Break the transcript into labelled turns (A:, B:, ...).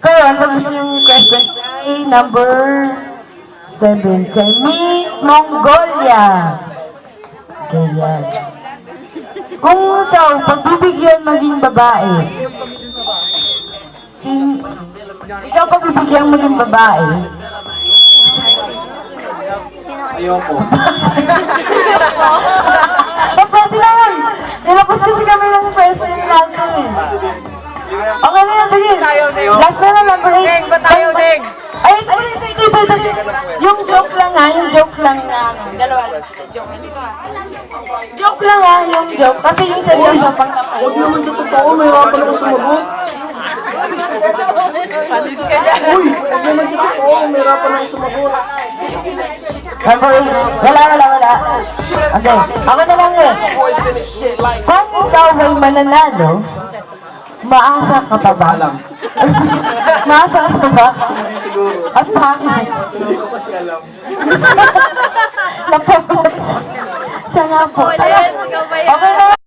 A: Kaya, ano gusto yung question kay number 7, kay Miss Mongolia. Kaya, kung ikaw, pagbibigyan maging babae, ikaw pagbibigyan maging babae,
B: Ayoko.
A: pwede na yun. Nilapos kasi kami ng question last year. Okay na yun, sige. Last na lang, number 8.
C: Ding, ba't tayo, Ding?
A: Ay, yung joke lang ha, yung joke lang na, dalawa lang sila, joke. Joke lang ha, yung joke. Kasi yung seryoso pang kapay.
B: Huwag naman sa totoo, mahirapan ako sumagot.
C: Palis ka dyan.
B: Uy, huwag naman sa totoo, mahirapan ako sumagot.
A: Number 8. Wala. Okay, ako na lang eh. Kung ikaw ay mananalo, maasa ka pa ba?
B: Alam.
A: Maasa ka pa ba?
B: Hindi siguro.
A: At bakit?
B: Hindi ko kasi alam.
A: Napapos. Siya nga po.
C: Yes, ikaw ba yan?
A: Okay na.